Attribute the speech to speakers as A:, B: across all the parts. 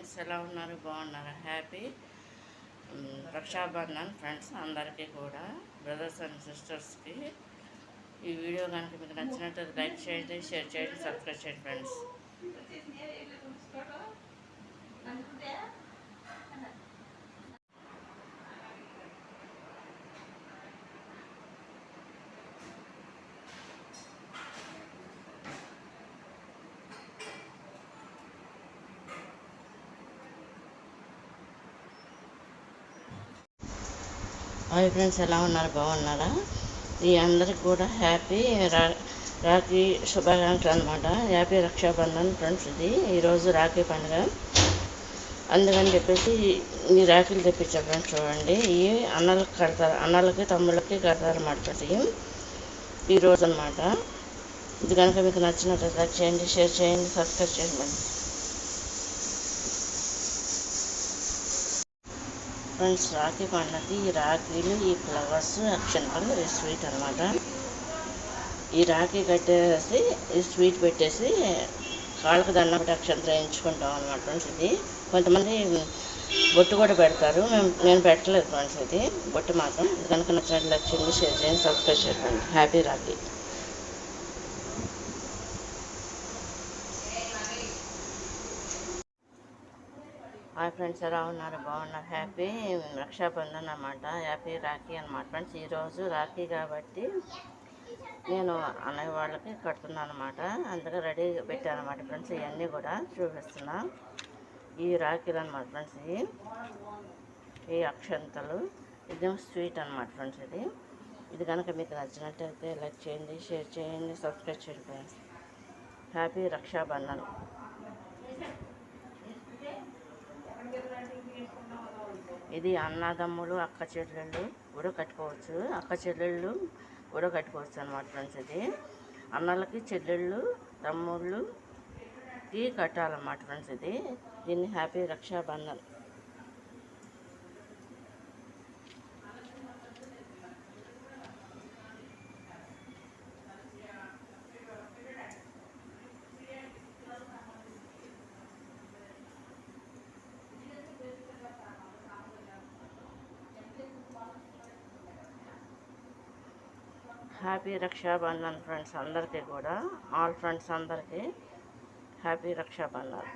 A: Friends ఎలా ఉన్నారు? బాగున్నారా? హ్యాపీ రక్షాబంధన్ ఫ్రెండ్స్ అందరికీ కూడా, బ్రదర్స్ అండ్ సిస్టర్స్కి. ఈ వీడియో కనుక మీకు నచ్చినట్లయితే లైక్ చేయండి, షేర్ చేయండి, సబ్స్క్రైబ్ చేయండి ఫ్రెండ్స్. హాయ్ ఫ్రెండ్స్ ఎలా ఉన్నారు? బాగున్నారా? ఈ అందరికి కూడా హ్యాపీ రాఖీ శుభాకాంక్షలు అనమాట. Happy Rakshabandhan friends. ఇది ఈరోజు రాఖీ పండుగ, అందుకని చెప్పేసి ఈ రాఖీలు తెప్పించా ఫ్రెండ్స్. చూడండి, ఈ అన్నలకు కడతారు, అన్నలకి తమ్ముళ్ళకి కడతారు అన్నమాట ఫ్రెండ్స్. ఈరోజు అనమాట. ఇది కనుక మీకు నచ్చినట్లయితే లైక్ చేయండి, షేర్ చేయండి, సబ్స్క్రైబ్ చేయండి ఫ్రెండ్స్. రాఖీ పండుగకి ఈ రాఖీలు, ఈ ఫ్లవర్స్, అక్షంతలు, ఈ స్వీట్ అనమాట. ఈ రాఖీ కట్టేసి ఈ స్వీట్ పెట్టేసి కాళ్ళకు దండం పెట్టి అక్షంతలు వేయించుకుంటాం అనమాట ఫ్రెండ్స్. ఇది కొంతమంది బొట్టు కూడా పెడతారు, నేను పెట్టలేదు ఫ్రెండ్స్. ఇది బొట్టు మాత్రం. ఇది కనుక నచ్చినట్లు లైక్ చేయండి, షేర్ చేయండి, సబ్స్క్రైబ్ చేయండి. హ్యాపీ రాఖీ. హాయ్ ఫ్రెండ్స్ ఎలా ఉన్నారు? బాగున్నారు. హ్యాపీ రక్షాబంధన్ అన్నమాట, హ్యాపీ రాఖీ అనమాట ఫ్రెండ్స్. ఈరోజు రాఖీ కాబట్టి నేను అన్నయ్య వాళ్ళకి కడుతున్నాను అనమాట. అందుకే రెడీ పెట్టాను అనమాట ఫ్రెండ్స్. ఇవన్నీ కూడా చూపిస్తున్నా. ఈ రాఖీలు అనమాట ఫ్రెండ్స్. ఈ అక్షంతలు, ఇదేమో స్వీట్ అనమాట ఫ్రెండ్స్. ఇది కనుక మీకు నచ్చినట్టయితే లైక్ చేయండి, షేర్ చేయండి, సబ్స్క్రైబ్ చేయండి ఫ్రెండ్స్. హ్యాపీ రక్షాబంధన్. ఇది అన్నదమ్ములు, అక్క చెల్లెళ్ళు కూడా కట్టుకోవచ్చు, అక్క చెల్లెళ్ళు కూడా కట్టుకోవచ్చు అనమాట ఫ్రెండ్స్. ఇది అన్నలకి, చెల్లెళ్ళు, తమ్ముళ్ళకి కట్టాలన్నమాట ఫ్రెండ్స్. దీన్ని happy Rakshabandhan. Happy Rakshabandhan friends అందరికీ కూడా, ఆల్ ఫ్రెండ్స్ అందరికీ హ్యాపీ రక్షాబంధన్.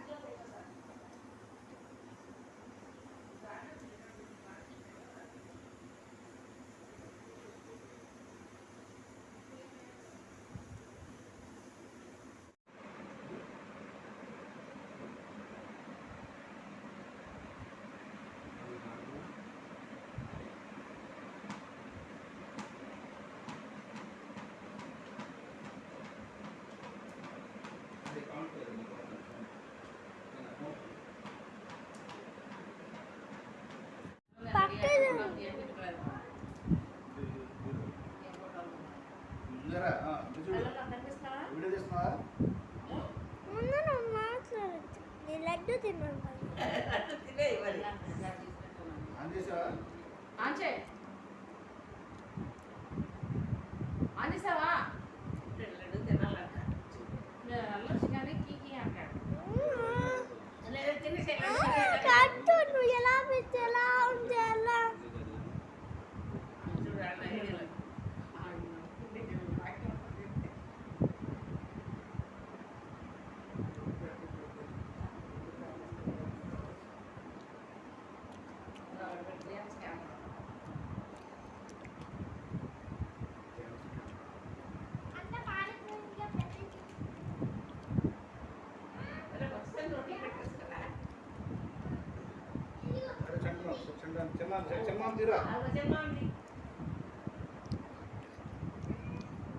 B: లడ్డు తిన్నాను. ఎలా పెట్టి ఎలా ఉంది ఎలా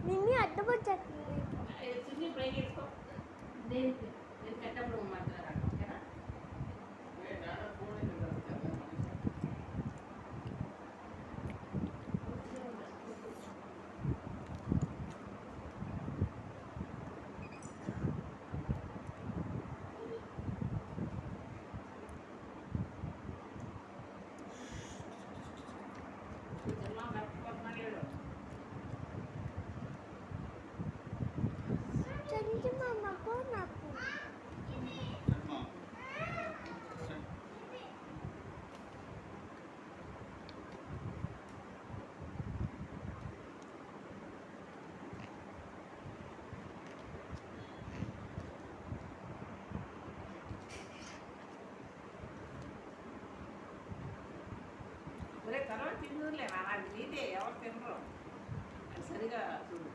B: నిన్ను అడ్డపొచ్చేస్తుంది. Jadi cuma makan aku.
C: తర్వాత తిందులే నాది నీదే ఎవరు తినరు అది సరిగా చూడు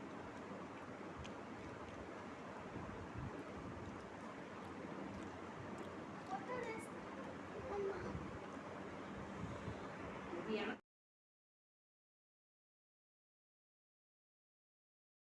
B: ఫోటో తీస్తా. అమ్మా.